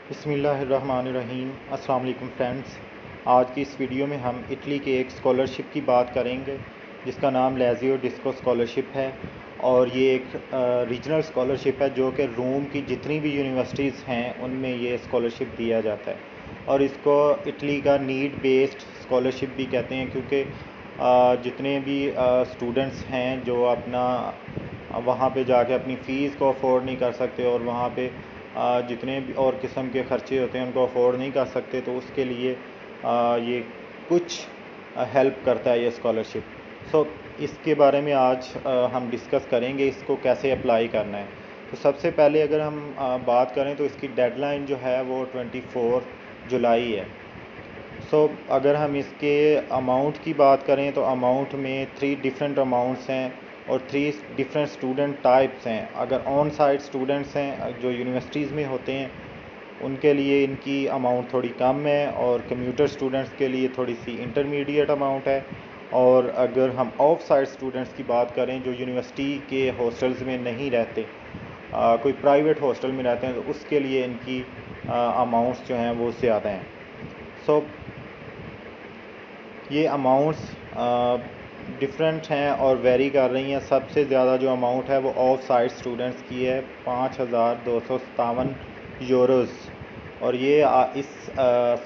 बिस्मिल्लाहिर्रहमानिर्रहीम। अस्सलाम वालेकुम फ्रेंड्स। आज की इस वीडियो में हम इटली के एक स्कॉलरशिप की बात करेंगे जिसका नाम लेज़ियो डिस्को स्कॉलरशिप है। और ये एक रीजनल स्कॉलरशिप है जो कि रोम की जितनी भी यूनिवर्सिटीज़ हैं उनमें ये स्कॉलरशिप दिया जाता है। और इसको इटली का नीड बेस्ड स्कॉलरशिप भी कहते हैं, क्योंकि जितने भी स्टूडेंट्स हैं जो अपना वहाँ पे जाके अपनी फ़ीस को अफोर्ड नहीं कर सकते और वहाँ पे जितने भी और किस्म के ख़र्चे होते हैं उनको अफोर्ड नहीं कर सकते, तो उसके लिए ये कुछ हेल्प करता है ये स्कॉलरशिप। सो इसके बारे में आज हम डिस्कस करेंगे इसको कैसे अप्लाई करना है। तो सबसे पहले अगर हम बात करें तो इसकी डेडलाइन जो है वो 24 जुलाई है। अगर हम इसके अमाउंट की बात करें तो अमाउंट में 3 डिफरेंट अमाउंट्स हैं और 3 डिफरेंट स्टूडेंट टाइप्स हैं। अगर ऑन साइट स्टूडेंट्स हैं जो यूनिवर्सिटीज़ में होते हैं उनके लिए इनकी अमाउंट थोड़ी कम है, और कंप्यूटर स्टूडेंट्स के लिए थोड़ी सी इंटरमीडिएट अमाउंट है। और अगर हम ऑफ साइट स्टूडेंट्स की बात करें जो यूनिवर्सिटी के हॉस्टल्स में नहीं रहते, कोई प्राइवेट हॉस्टल में रहते हैं, तो उसके लिए इनकी अमाउंट्स जो हैं वो ज़्यादा हैं। सो ये अमाउंट्स डिफरेंट हैं और वेरी कर रही हैं। सबसे ज़्यादा जो अमाउंट है वो ऑफ साइट स्टूडेंट्स की है, 5257 यूरोज़। और ये इस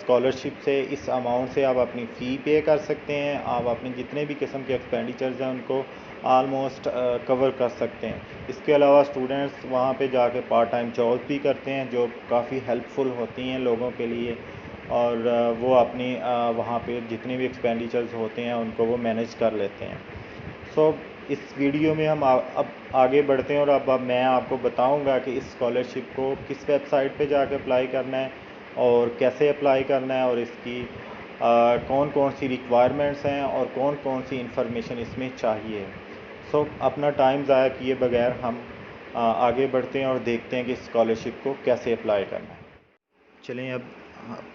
स्कॉलरशिप से, इस अमाउंट से आप अपनी फ़ी पे कर सकते हैं, आप अपने जितने भी किस्म के एक्सपेंडिचर्स हैं उनको आलमोस्ट कवर कर सकते हैं। इसके अलावा स्टूडेंट्स वहाँ पे जाके पार्ट टाइम जॉब भी करते हैं जो काफ़ी हेल्पफुल होती हैं लोगों के लिए, और वो अपनी वहाँ पे जितने भी एक्सपेंडिचर्स होते हैं उनको वो मैनेज कर लेते हैं। इस वीडियो में हम अब आगे बढ़ते हैं और अब मैं आपको बताऊंगा कि इस स्कॉलरशिप को किस वेबसाइट पे जाकर अप्लाई करना है और कैसे अप्लाई करना है, और इसकी कौन कौन सी रिक्वायरमेंट्स हैं और कौन कौन सी इंफॉर्मेशन इसमें चाहिए। अपना टाइम ज़ाया किए बगैर हम आगे बढ़ते हैं और देखते हैं कि स्कॉलरशिप को कैसे अप्लाई करना है। चलें अब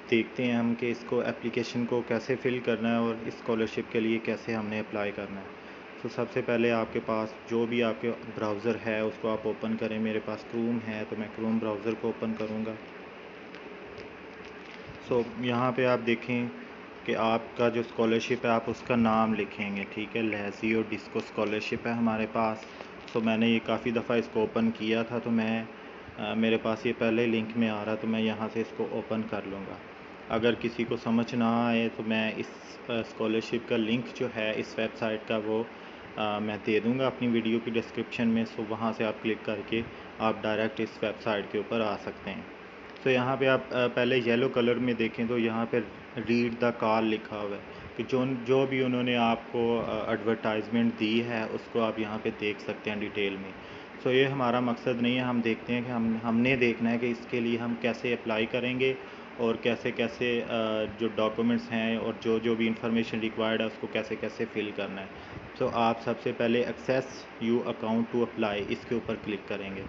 देखते हैं हम कि इसको एप्लीकेशन को कैसे फ़िल करना है और इस स्कॉलरशिप के लिए कैसे हमने अप्लाई करना है। सबसे पहले आपके पास जो भी आपके ब्राउज़र है उसको आप ओपन करें। मेरे पास क्रोम है तो मैं क्रोम ब्राउज़र को ओपन करूँगा। यहाँ पे आप देखें कि आपका जो स्कॉलरशिप है आप उसका नाम लिखेंगे, ठीक है। लेज़ियो डिस्को स्कॉलरशिप है हमारे पास। मैंने ये काफ़ी दफ़ा इसको ओपन किया था, तो मेरे पास ये पहले लिंक में आ रहा, तो मैं यहाँ से इसको ओपन कर लूँगा। अगर किसी को समझ ना आए तो मैं इस स्कॉलरशिप का लिंक जो है इस वेबसाइट का वो मैं दे दूँगा अपनी वीडियो की डिस्क्रिप्शन में। वहाँ से आप क्लिक करके आप डायरेक्ट इस वेबसाइट के ऊपर आ सकते हैं। यहाँ पे आप पहले येलो कलर में देखें तो यहाँ पे रीड द कॉल लिखा हुआ है कि जो भी उन्होंने आपको एडवर्टाइजमेंट दी है उसको आप यहाँ पे देख सकते हैं डिटेल में। ये हमारा मकसद नहीं है, हम देखते हैं कि हमने देखना है कि इसके लिए हम कैसे अप्लाई करेंगे और कैसे कैसे जो डॉक्यूमेंट्स हैं और जो जो भी इंफॉर्मेशन रिक्वायर्ड है उसको कैसे कैसे फ़िल करना है। आप सबसे पहले access you account to apply इसके ऊपर क्लिक करेंगे।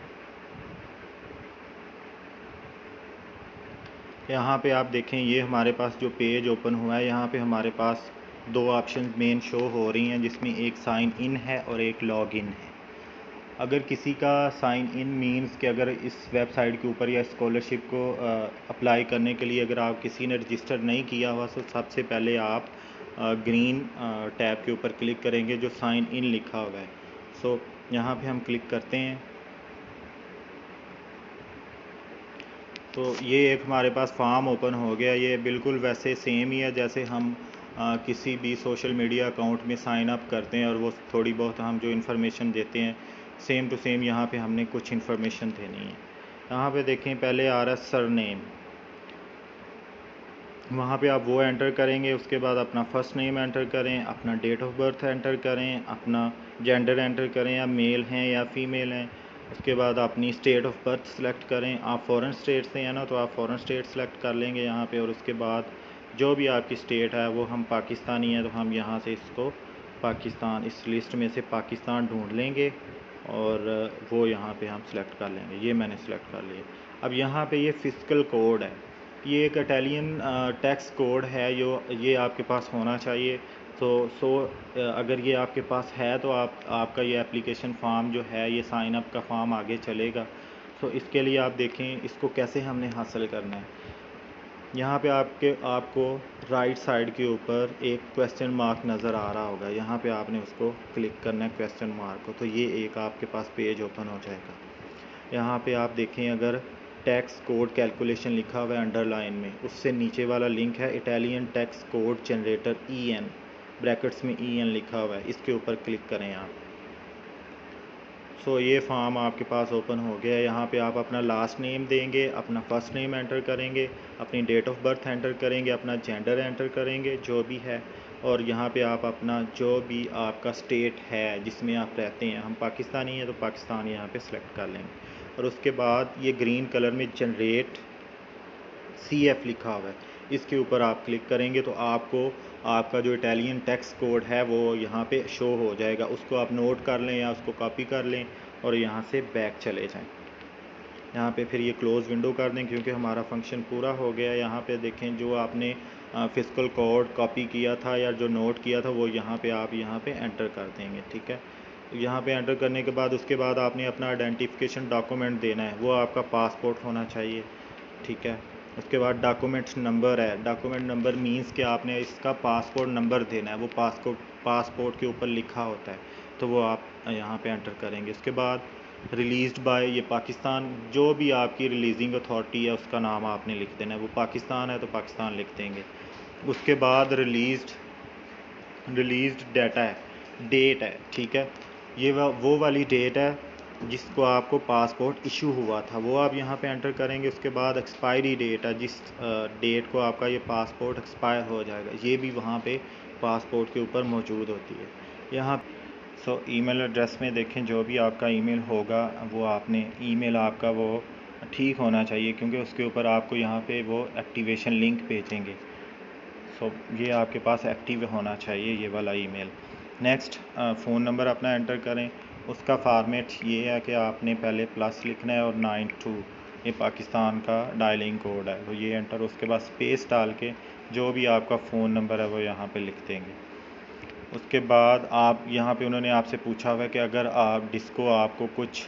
यहाँ पे आप देखें ये हमारे पास जो पेज ओपन हुआ है, यहाँ पे हमारे पास 2 ऑप्शन मेन शो हो रही हैं जिसमें एक साइन इन है और एक लॉग इन है। अगर किसी का साइन इन मींस कि अगर इस वेबसाइट के ऊपर या स्कॉलरशिप को अप्लाई करने के लिए अगर आप किसी ने रजिस्टर नहीं किया हुआ, तो सबसे पहले आप ग्रीन टैब के ऊपर क्लिक करेंगे जो साइन इन लिखा हुआ है। यहाँ पे हम क्लिक करते हैं तो ये एक हमारे पास फॉर्म ओपन हो गया। ये बिल्कुल वैसे सेम ही है जैसे हम किसी भी सोशल मीडिया अकाउंट में साइन अप करते हैं और वो थोड़ी बहुत हम जो इन्फॉर्मेशन देते हैं सेम टू सेम यहाँ पे हमने कुछ इन्फॉर्मेशन देनी है। यहाँ पे देखें पहले आ रहा है सरनेम, वहाँ पे आप वो एंटर करेंगे। उसके बाद अपना फ़र्स्ट नेम एंटर करें, अपना डेट ऑफ बर्थ एंटर करें, अपना जेंडर एंटर करें, या मेल हैं या फीमेल हैं। उसके बाद अपनी स्टेट ऑफ बर्थ सेलेक्ट करें। आप फ़ॉरेन स्टेट से हैं ना, तो आप फ़ॉरेन स्टेट सेलेक्ट कर लेंगे यहाँ पे। और उसके बाद जो भी आपकी स्टेट है वो हम पाकिस्तानी हैं तो हम यहाँ से इसको पाकिस्तान, इस लिस्ट में से पाकिस्तान ढूंढ लेंगे और वो यहाँ पे हम सेलेक्ट कर लेंगे। ये मैंने सेलेक्ट कर लिया। अब यहाँ पे ये फ़िस्कल कोड है, ये एक इटालियन टैक्स कोड है, ये आपके पास होना चाहिए। अगर ये आपके पास है तो आपका ये एप्लीकेशन फॉर्म जो है ये साइन अप का फॉर्म आगे चलेगा। तो इसके लिए आप देखें इसको कैसे हमने हासिल करना है। यहाँ पे आपको राइट साइड के ऊपर एक क्वेश्चन मार्क नज़र आ रहा होगा, यहाँ पे आपने उसको क्लिक करना है क्वेश्चन मार्क को, तो ये एक आपके पास पेज ओपन हो जाएगा। यहाँ पे आप देखें अगर टैक्स कोड कैलकुलेशन लिखा हुआ है अंडरलाइन में, उससे नीचे वाला लिंक है Italian tax code generator EN, brackets में EN लिखा हुआ है, इसके ऊपर क्लिक करें आप। सो ये फॉर्म आपके पास ओपन हो गया है। यहाँ पे आप अपना लास्ट नेम देंगे, अपना फर्स्ट नेम एंटर करेंगे, अपनी डेट ऑफ बर्थ एंटर करेंगे, अपना जेंडर एंटर करेंगे जो भी है, और यहाँ पे आप अपना जो भी आपका स्टेट है जिसमें आप रहते हैं, हम पाकिस्तानी हैं तो पाकिस्तान यहाँ पे सिलेक्ट कर लेंगे। और उसके बाद ये ग्रीन कलर में जनरेट CF लिखा हुआ है, इसके ऊपर आप क्लिक करेंगे तो आपको आपका जो इटालियन टैक्स कोड है वो यहाँ पे शो हो जाएगा। उसको आप नोट कर लें या उसको कॉपी कर लें और यहाँ से बैक चले जाएं। यहाँ पे फिर ये क्लोज़ विंडो कर दें क्योंकि हमारा फंक्शन पूरा हो गया। यहाँ पे देखें जो आपने फिजिकल कोड कॉपी किया था या जो नोट किया था वो यहाँ पे आप यहाँ पे एंटर कर देंगे, ठीक है। यहाँ पे एंटर करने के बाद उसके बाद आपने अपना आइडेंटिफिकेशन डॉक्यूमेंट देना है, वो आपका पासपोर्ट होना चाहिए, ठीक है। उसके बाद डॉक्यूमेंट नंबर है, डॉक्यूमेंट नंबर मींस कि आपने इसका पासपोर्ट नंबर देना है, वो पासपोर्ट के ऊपर लिखा होता है, तो वो आप यहाँ पे एंटर करेंगे। उसके बाद रिलीज़्ड बाय, ये पाकिस्तान, जो भी आपकी रिलीजिंग अथॉरिटी है उसका नाम आपने लिख देना है, वो पाकिस्तान है तो पाकिस्तान लिख देंगे। उसके बाद रिलीज़्ड डाटा है, डेट है, ठीक है। ये वो वाली डेट है जिसको आपको पासपोर्ट इशू हुआ था, वो आप यहाँ पे एंटर करेंगे। उसके बाद एक्सपायरी डेट है, जिस डेट को आपका ये पासपोर्ट एक्सपायर हो जाएगा, ये भी वहाँ पे पासपोर्ट के ऊपर मौजूद होती है। यहाँ ईमेल एड्रेस में देखें जो भी आपका ईमेल होगा वो आपने ईमेल आपका वो ठीक होना चाहिए क्योंकि उसके ऊपर आपको यहाँ पे वो एक्टिवेशन लिंक भेजेंगे। ये आपके पास एक्टिव होना चाहिए ये वाला ईमेल। नेक्स्ट फ़ोन नंबर अपना एंटर करें, उसका फॉर्मेट ये है कि आपने पहले प्लस लिखना है और 92, ये पाकिस्तान का डायलिंग कोड है, तो ये एंटर। उसके बाद स्पेस डाल के जो भी आपका फ़ोन नंबर है वो यहाँ पे लिख देंगे। उसके बाद आप यहाँ पे उन्होंने आपसे पूछा हुआ है कि अगर आप डिस्को आपको कुछ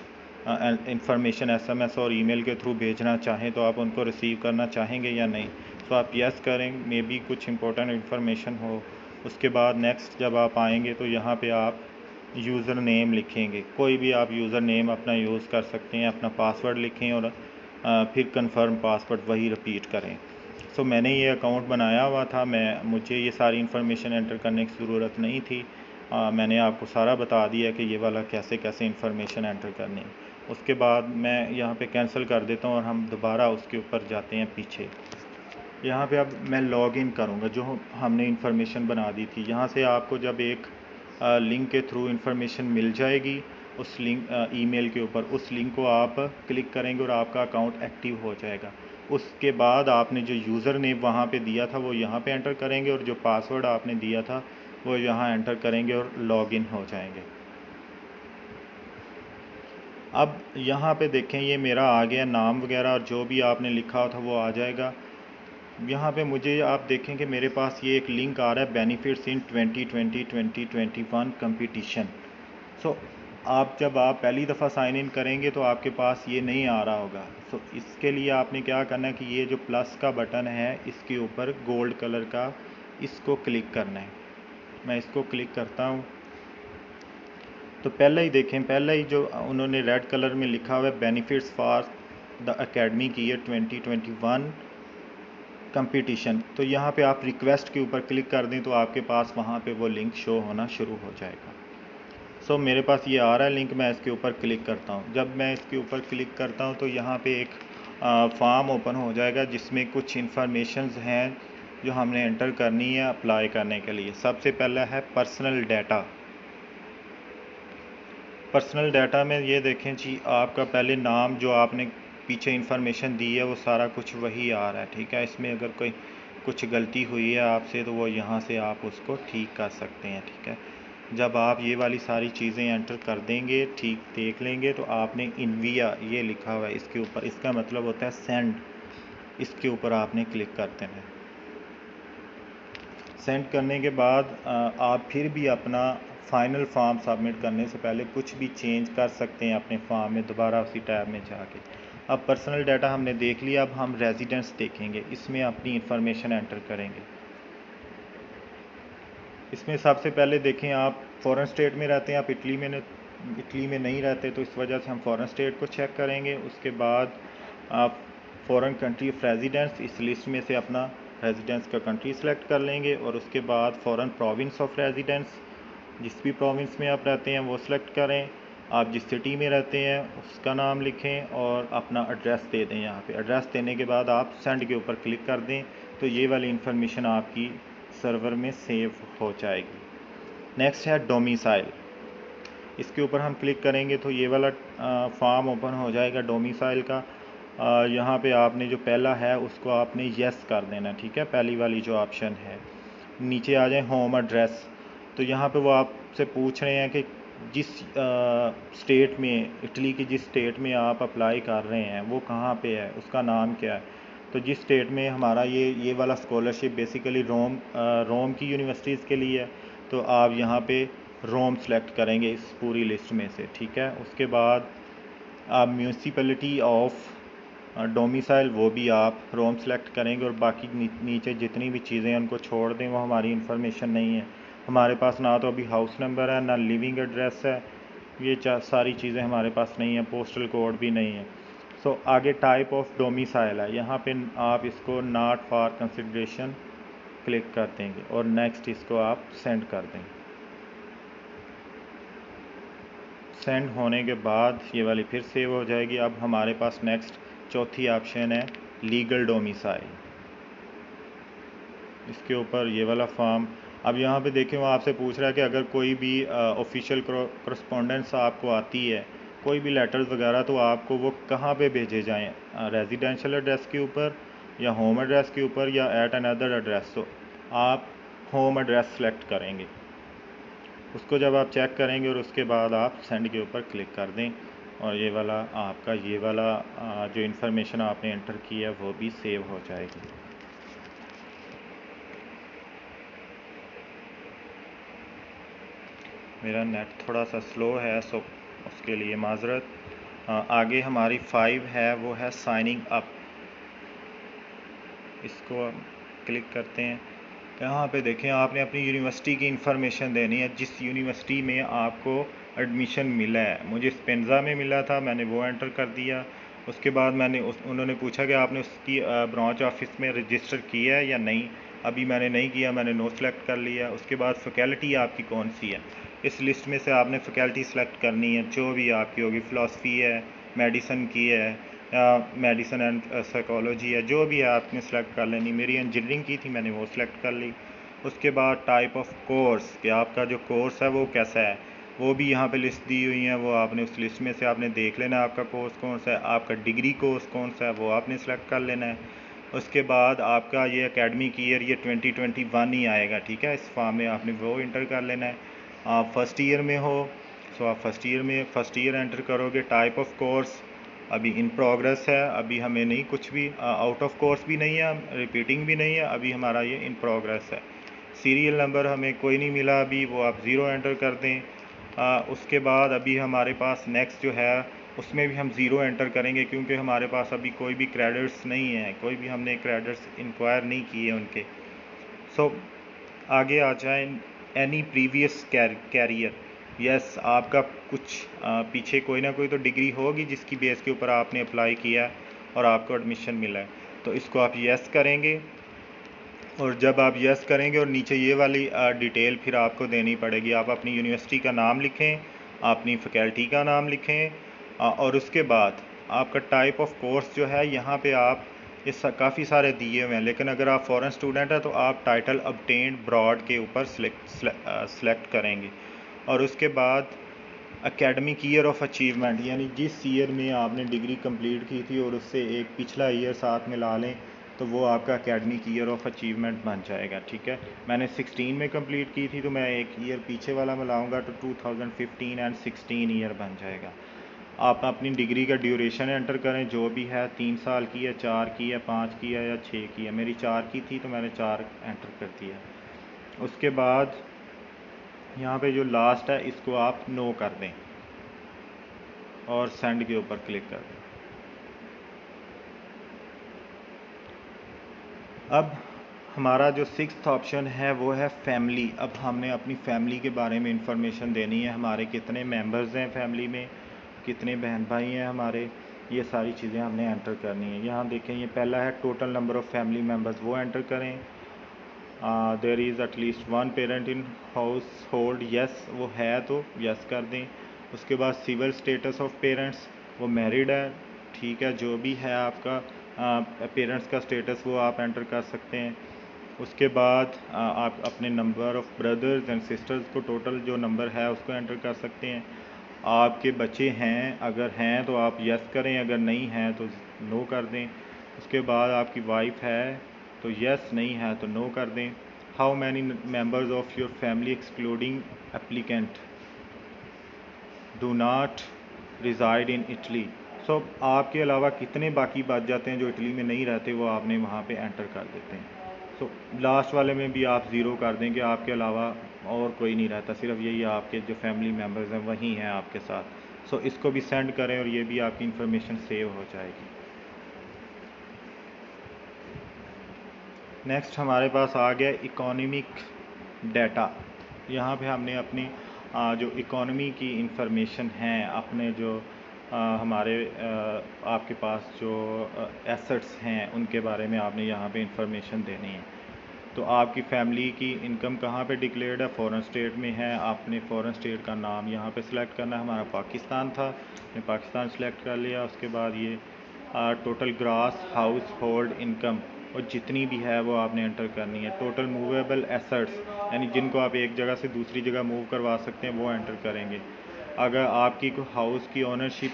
इंफॉर्मेशन SMS और ईमेल के थ्रू भेजना चाहें तो आप उनको रिसीव करना चाहेंगे या नहीं, तो आप यस करें, मे बी कुछ इंपॉर्टेंट इन्फॉर्मेशन हो। उसके बाद नेक्स्ट जब आप आएंगे तो यहाँ पे आप यूज़र नेम लिखेंगे, कोई भी आप यूज़र नेम अपना यूज़ कर सकते हैं, अपना पासवर्ड लिखें और फिर कंफर्म पासवर्ड वही रिपीट करें। मैंने ये अकाउंट बनाया हुआ था, मुझे ये सारी इन्फॉर्मेशन एंटर करने की ज़रूरत नहीं थी। मैंने आपको सारा बता दिया कि ये वाला कैसे कैसे इन्फॉर्मेशन एंटर करनी है। उसके बाद मैं यहाँ पे कैंसिल कर देता हूँ और हम दोबारा उसके ऊपर जाते हैं पीछे। यहाँ पे अब मैं लॉग इन करूँगा जो हमने इन्फॉर्मेशन बना दी थी। यहाँ से आपको जब एक लिंक के थ्रू इन्फॉर्मेशन मिल जाएगी उस लिंक ईमेल के ऊपर, उस लिंक को आप क्लिक करेंगे और आपका अकाउंट एक्टिव हो जाएगा। उसके बाद आपने जो यूज़र नेम वहाँ पे दिया था वो यहाँ पे एंटर करेंगे और जो पासवर्ड आपने दिया था वो यहाँ एंटर करेंगे और लॉगिन हो जाएंगे। अब यहाँ पे देखें ये मेरा आ गया नाम वगैरह और जो भी आपने लिखा था वो आ जाएगा। यहाँ पे मुझे आप देखें कि मेरे पास ये एक लिंक आ रहा है बेनिफिट्स इन 2020-2021 कंपटीशन। आप जब आप पहली दफ़ा साइन इन करेंगे तो आपके पास ये नहीं आ रहा होगा। इसके लिए आपने क्या करना है कि ये जो प्लस का बटन है इसके ऊपर गोल्ड कलर का, इसको क्लिक करना है। मैं इसको क्लिक करता हूँ तो पहले ही देखें, पहले ही जो उन्होंने रेड कलर में लिखा हुआ है benefits for the academic year 2021 competition, तो यहाँ पे आप रिक्वेस्ट के ऊपर क्लिक कर दें तो आपके पास वहाँ पे वो लिंक शो होना शुरू हो जाएगा। मेरे पास ये आ रहा है लिंक, मैं इसके ऊपर क्लिक करता हूँ। जब मैं इसके ऊपर क्लिक करता हूँ तो यहाँ पे एक फॉर्म ओपन हो जाएगा जिसमें कुछ इन्फॉर्मेशंस हैं जो हमने एंटर करनी है अप्लाई करने के लिए। सबसे पहला है पर्सनल डाटा। पर्सनल डाटा में ये देखें जी, आपका पहले नाम जो आपने पीछे इन्फॉर्मेशन दी है वो सारा कुछ वही आ रहा है, ठीक है। इसमें अगर कोई कुछ गलती हुई है आपसे तो वो यहाँ से आप उसको ठीक कर सकते हैं, ठीक है। जब आप ये वाली सारी चीज़ें एंटर कर देंगे, ठीक देख लेंगे, तो आपने इन्विया ये लिखा हुआ है इसके ऊपर, इसका मतलब होता है सेंड, इसके ऊपर आपने क्लिक कर देना है। सेंड करने के बाद आप फिर भी अपना फाइनल फॉर्म सबमिट करने से पहले कुछ भी चेंज कर सकते हैं अपने फॉर्म में, दोबारा उसी टैब में जाके। अब पर्सनल डाटा हमने देख लिया, अब हम रेजिडेंस देखेंगे। इसमें अपनी इंफॉर्मेशन एंटर करेंगे। इसमें सबसे पहले देखें, आप फॉरेन स्टेट में रहते हैं, आप इटली में नहीं रहते, तो इस वजह से हम फॉरेन स्टेट को चेक करेंगे। उसके बाद आप फॉरेन कंट्री ऑफ रेजिडेंस, इस लिस्ट में से अपना रेजिडेंस का कंट्री सेलेक्ट कर लेंगे। और उसके बाद फॉरेन प्रोविंस ऑफ रेजिडेंस, जिस भी प्रोविंस में आप रहते हैं वो सिलेक्ट करें। आप जिस सिटी में रहते हैं उसका नाम लिखें और अपना एड्रेस दे दें। यहाँ पे एड्रेस देने के बाद आप सेंड के ऊपर क्लिक कर दें, तो ये वाली इंफॉर्मेशन आपकी सर्वर में सेव हो जाएगी। नेक्स्ट है डोमिसाइल। इसके ऊपर हम क्लिक करेंगे तो ये वाला फॉर्म ओपन हो जाएगा डोमिसाइल का। यहाँ पे आपने जो पहला है उसको आपने यस कर देना, ठीक है, पहली वाली जो ऑप्शन है। नीचे आ जाए होम एड्रेस, तो यहाँ पे वो आपसे पूछ रहे हैं कि जिस स्टेट में, इटली की जिस स्टेट में आप अप्लाई कर रहे हैं वो कहाँ पे है, उसका नाम क्या है। तो जिस स्टेट में हमारा ये वाला स्कॉलरशिप बेसिकली रोम की यूनिवर्सिटीज़ के लिए है, तो आप यहाँ पे रोम सेलेक्ट करेंगे इस पूरी लिस्ट में से, ठीक है। उसके बाद आप म्यूनसिपैलिटी ऑफ डोमिसाइल, वो भी आप रोम सेलेक्ट करेंगे। और बाकी नीचे जितनी भी चीज़ें हैं उनको छोड़ दें, वो हमारी इंफॉर्मेशन नहीं है। हमारे पास ना तो अभी हाउस नंबर है, ना लिविंग एड्रेस है, ये सारी चीज़ें हमारे पास नहीं है, पोस्टल कोड भी नहीं है। सो आगे टाइप ऑफ डोमिसाइल है, यहाँ पे आप इसको नॉट फॉर कंसिडरेशन क्लिक कर देंगे और नेक्स्ट इसको आप सेंड कर दें। सेंड होने के बाद ये वाली फिर सेव हो जाएगी। अब हमारे पास नेक्स्ट चौथी ऑप्शन है लीगल डोमिसाइल। इसके ऊपर ये वाला फॉर्म, अब यहाँ पे देखें वो आपसे पूछ रहा है कि अगर कोई भी ऑफिशियल करस्पॉन्डेंस आपको आती है, कोई भी लेटर्स वगैरह, तो आपको वो कहाँ पे भेजे जाएं, रेजिडेंशियल एड्रेस के ऊपर या होम एड्रेस के ऊपर या एट अनदर एड्रेस। तो आप होम एड्रेस सेलेक्ट करेंगे। उसको जब आप चेक करेंगे और उसके बाद आप सेंड के ऊपर क्लिक कर दें और ये वाला आपका ये वाला जो इन्फॉर्मेशन आपने एंटर की है वो भी सेव हो जाएगी। मेरा नेट थोड़ा सा स्लो है, सो उसके लिए माजरत। आगे हमारी 5 है, वो है साइनिंग अप। इसको क्लिक करते हैं। यहाँ पे देखें, आपने अपनी यूनिवर्सिटी की इंफॉर्मेशन देनी है, जिस यूनिवर्सिटी में आपको एडमिशन मिला है। मुझे स्पेंज़ा में मिला था, मैंने वो एंटर कर दिया। उसके बाद उन्होंने पूछा कि आपने उसकी ब्रांच ऑफिस में रजिस्टर किया है या नहीं। अभी मैंने नहीं किया, मैंने नो सेलेक्ट कर लिया। उसके बाद फैकल्टी आपकी कौन सी है, इस लिस्ट में से आपने फैकल्टी सेलेक्ट करनी है, जो भी आपकी होगी, फ़िलासफ़ी है, मेडिसन की है, मेडिसन एंड साइकोलॉजी है, जो भी है आपने सेलेक्ट कर लेनी। मेरी इंजीनियरिंग की थी, मैंने वो सेलेक्ट कर ली। उसके बाद टाइप ऑफ कोर्स, कि आपका जो कोर्स है वो कैसा है, वो भी यहाँ पे लिस्ट दी हुई है। वो आपने उस लिस्ट में से आपने देख लेना आपका कोर्स कौन सा है। आपका डिग्री कोर्स कौन सा है वो आपने सेलेक्ट कर लेना है। उसके बाद आपका ये एकेडमिक ईयर ये 2021 ही आएगा, ठीक है। इस फॉर्म में आपने वो इंटर कर लेना है। आप फर्स्ट ईयर में हो, सो आप फर्स्ट ईयर एंटर करोगे। टाइप ऑफ कोर्स अभी इन प्रोग्रेस है, अभी हमें नहीं कुछ भी आउट ऑफ कोर्स भी नहीं है, रिपीटिंग भी नहीं है, अभी हमारा ये इन प्रोग्रेस है। सीरियल नंबर हमें कोई नहीं मिला अभी, वो आप ज़ीरो एंटर कर दें। उसके बाद अभी हमारे पास नेक्स्ट जो है उसमें भी हम ज़ीरो एंटर करेंगे, क्योंकि हमारे पास अभी कोई भी क्रेडिट्स नहीं है, कोई भी हमने क्रेडिट्स इंक्वायर नहीं किए उनके। सो आगे आ जाए, एनी प्रीवियस कैरियर। यस, आपका कुछ पीछे कोई ना कोई तो डिग्री होगी जिसकी बेस के ऊपर आपने अप्लाई किया और आपको एडमिशन मिला है, तो इसको आप यस करेंगे। और जब आप यस करेंगे और नीचे ये वाली डिटेल फिर आपको देनी पड़ेगी। आप अपनी यूनिवर्सिटी का नाम लिखें, अपनी फैकल्टी का नाम लिखें, और उसके बाद आपका टाइप ऑफ कोर्स जो है यहाँ पे आप काफ़ी सारे दिए हुए हैं, लेकिन अगर आप फॉरेन स्टूडेंट हैं तो आप टाइटल ऑब्टेन्ड ब्रॉड के ऊपर सेलेक्ट करेंगे। और उसके बाद एकेडमिक ईयर ऑफ अचीवमेंट, यानी जिस ईयर में आपने डिग्री कंप्लीट की थी और उससे एक पिछला ईयर साथ में ला लें, तो वो आपका एकेडमिक ईयर ऑफ अचीवमेंट बन जाएगा, ठीक है। मैंने 16 में कंप्लीट की थी, तो मैं एक ईयर पीछे वाला मिलाऊंगा तो 2015 एंड 16 ईयर बन जाएगा। आप अपनी डिग्री का ड्यूरेशन एंटर करें, जो भी है, 3 साल की है, 4 की है, 5 की है या 6 की है। मेरी 4 की थी तो मैंने 4 एंटर कर दिया। उसके बाद यहाँ पे जो लास्ट है इसको आप नो कर दें और सेंड के ऊपर क्लिक कर दें। अब हमारा जो सिक्स्थ ऑप्शन है वो है फैमिली। अब हमने अपनी फैमिली के बारे में इंफॉर्मेशन देनी है, हमारे कितने मेंबर्स हैं फैमिली में, कितने बहन भाई हैं हमारे, ये सारी चीज़ें हमने एंटर करनी है। यहाँ देखें, ये पहला है total number of family members, वो एंटर करें। There is at least one parent in household, yes वो है तो यस कर दें। उसके बाद सिविल स्टेटस ऑफ पेरेंट्स, वो मैरिड है, ठीक है, जो भी है आपका पेरेंट्स का स्टेटस वो आप एंटर कर सकते हैं। उसके बाद आप अपने number of brothers and sisters को, टोटल जो नंबर है उसको एंटर कर सकते हैं। आपके बच्चे हैं, अगर हैं तो आप यस करें, अगर नहीं हैं तो नो कर दें। उसके बाद आपकी वाइफ है तो यस, नहीं है तो नो कर दें। How many members of your family excluding applicant do not reside in Italy. So आपके अलावा कितने बाकी बच जाते हैं जो इटली में नहीं रहते, वो आपने वहाँ पे एंटर कर देते हैं। सो लास्ट वाले में भी आप ज़ीरो कर दें कि आपके अलावा और कोई नहीं रहता, सिर्फ यही आपके जो फैमिली मेम्बर्स हैं वही हैं आपके साथ। सो इसको भी सेंड करें और ये भी आपकी इंफॉर्मेशन सेव हो जाएगी। नेक्स्ट हमारे पास आ गया इकोनॉमिक डाटा। यहाँ पे हमने अपनी जो इकोनॉमी की इंफॉर्मेशन है, अपने जो हमारे आपके पास जो एसेट्स हैं उनके बारे में आपने यहाँ पे इंफॉर्मेशन देनी है। तो आपकी फैमिली की इनकम कहाँ पे डिक्लेयर्ड है, फॉरेन स्टेट में है। आपने फॉरेन स्टेट का नाम यहाँ पे सिलेक्ट करना है। हमारा पाकिस्तान था, हमने पाकिस्तान सेलेक्ट कर लिया। उसके बाद ये total gross house hold income और जितनी भी है वो आपने एंटर करनी है। टोटल मूवेबल एसेट्स, यानी जिनको आप एक जगह से दूसरी जगह मूव करवा सकते हैं, वो एंटर करेंगे। अगर आपकी कोई हाउस की ओनरशिप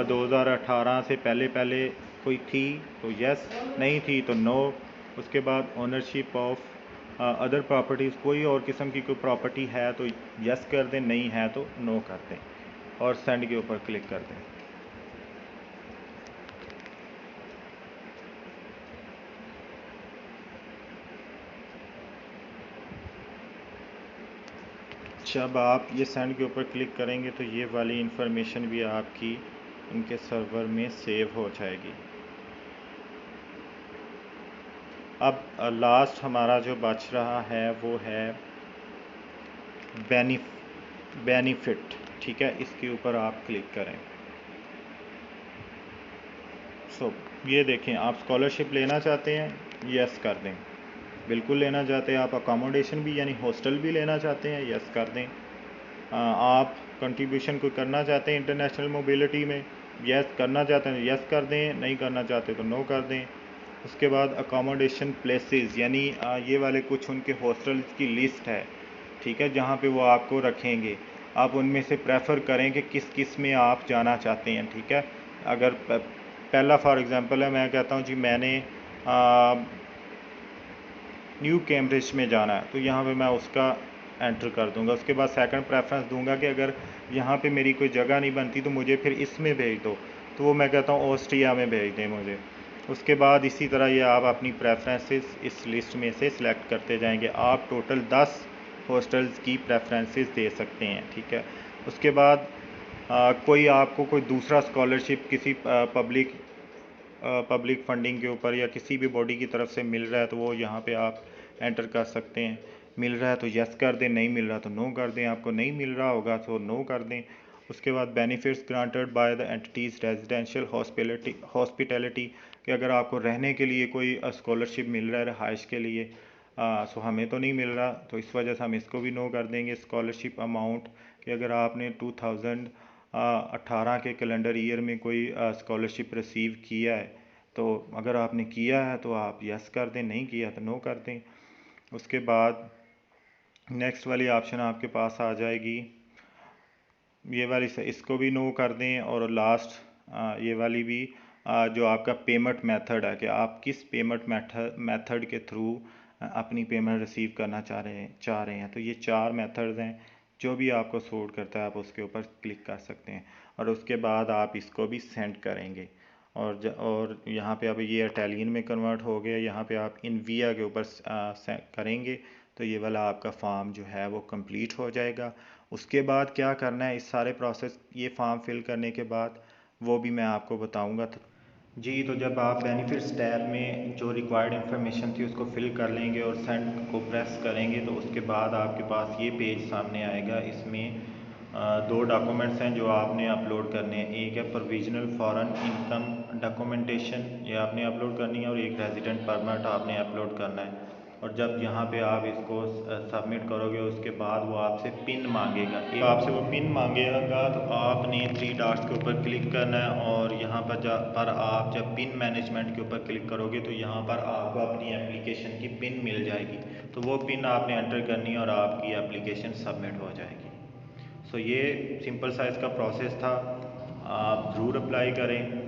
2018 से पहले पहले कोई थी तो यस, नहीं थी तो नो। उसके बाद ओनरशिप ऑफ अदर प्रॉपर्टीज़, कोई और किस्म की कोई प्रॉपर्टी है तो यस कर दें, नहीं है तो नो कर दें और सेंड के ऊपर क्लिक कर दें। जब आप ये सेंड के ऊपर क्लिक करेंगे तो ये वाली इंफॉर्मेशन भी आपकी इनके सर्वर में सेव हो जाएगी। अब लास्ट हमारा जो बच रहा है वो है बेनिफिट, ठीक है, इसके ऊपर आप क्लिक करें। सो ये देखें, आप स्कॉलरशिप लेना चाहते हैं, यस कर दें। बिल्कुल लेना चाहते हैं आप, अकोमोडेशन भी यानी हॉस्टल भी लेना चाहते हैं, यस कर दें। आप कंट्रीब्यूशन कोई करना चाहते हैं इंटरनेशनल मोबिलिटी में, यस करना चाहते हैं यस कर दें, नहीं करना चाहते तो नो कर दें। उसके बाद अकोमोडेशन प्लेसेस, यानी ये वाले कुछ उनके हॉस्टल्स की लिस्ट है, ठीक है, जहाँ पे वो आपको रखेंगे। आप उनमें से प्रेफर करें कि किस किस में आप जाना चाहते हैं, ठीक है। अगर पहला फॉर एग्ज़ाम्पल है, मैं कहता हूँ जी मैंने न्यू कैम्ब्रिज में जाना है, तो यहाँ पे मैं उसका एंटर कर दूंगा। उसके बाद सेकंड प्रेफरेंस दूंगा कि अगर यहाँ पे मेरी कोई जगह नहीं बनती तो मुझे फिर इसमें भेज दो, तो वो मैं कहता हूँ ऑस्ट्रिया में भेज दें मुझे। उसके बाद इसी तरह ये आप अपनी प्रेफरेंसेस इस लिस्ट में से सिलेक्ट करते जाएंगे। आप टोटल 10 हॉस्टल्स की प्रेफरेंसेस दे सकते हैं, ठीक है। उसके बाद कोई आपको कोई दूसरा स्कॉलरशिप किसी पब्लिक फंडिंग के ऊपर या किसी भी बॉडी की तरफ से मिल रहा है तो वो यहाँ पे आप एंटर कर सकते हैं। मिल रहा है तो यस कर दें, नहीं मिल रहा तो नो कर दें। आपको नहीं मिल रहा होगा तो नो कर दें। उसके बाद benefits granted by the entities residential hospitality, कि अगर आपको रहने के लिए कोई स्कॉलरशिप मिल रहा है रहाइश के लिए, सो हमें तो नहीं मिल रहा, तो इस वजह से हम इसको भी नो कर देंगे। स्कॉलरशिप अमाउंट, कि अगर आपने 2018 के कैलेंडर ईयर में कोई स्कॉलरशिप रिसीव किया है, तो अगर आपने किया है तो आप यस कर दें, नहीं किया तो नो कर दें। उसके बाद नेक्स्ट वाली ऑप्शन आपके पास आ जाएगी, ये वाली से इसको भी नो कर दें। और लास्ट ये वाली भी जो आपका पेमेंट मेथड है, कि आप किस पेमेंट मेथड के थ्रू अपनी पेमेंट रिसीव करना चाह रहे हैं, तो ये 4 मेथड्स हैं। जो भी आपको सूट करता है आप उसके ऊपर क्लिक कर सकते हैं और उसके बाद आप इसको भी सेंड करेंगे। और यहाँ पे अब ये इटालियन में कन्वर्ट हो गया, यहाँ पे आप इनविया के ऊपर करेंगे तो ये वाला आपका फॉर्म जो है वो कंप्लीट हो जाएगा। उसके बाद क्या करना है, इस सारे प्रोसेस ये फॉर्म फिल करने के बाद वो भी मैं आपको बताऊंगा। जी, तो जब आप बेनिफिट्स टैब में जो रिक्वायर्ड इन्फॉर्मेशन थी उसको फिल कर लेंगे और सेंड को प्रेस करेंगे तो उसके बाद आपके पास ये पेज सामने आएगा। इसमें दो डॉक्यूमेंट्स हैं जो आपने अपलोड करने हैं। एक है प्रोविजनल फॉरेन इनकम डॉक्यूमेंटेशन, ये आपने अपलोड करनी है, और एक रेजिडेंट परमिट आपने अपलोड करना है। और जब यहाँ पे आप इसको सबमिट करोगे उसके बाद वो आपसे पिन मांगेगा। एक आपसे वो पिन मांगेगा तो आपने थ्री डॉट्स के ऊपर क्लिक करना है और यहाँ पर आप जब पिन मैनेजमेंट के ऊपर क्लिक करोगे तो यहाँ पर आपको अपनी एप्लीकेशन की पिन मिल जाएगी। तो वो पिन आपने एंटर करनी है और आपकी एप्लीकेशन सबमिट हो जाएगी। सो ये सिंपल साइज़ का प्रोसेस था, आप ज़रूर अप्लाई करें।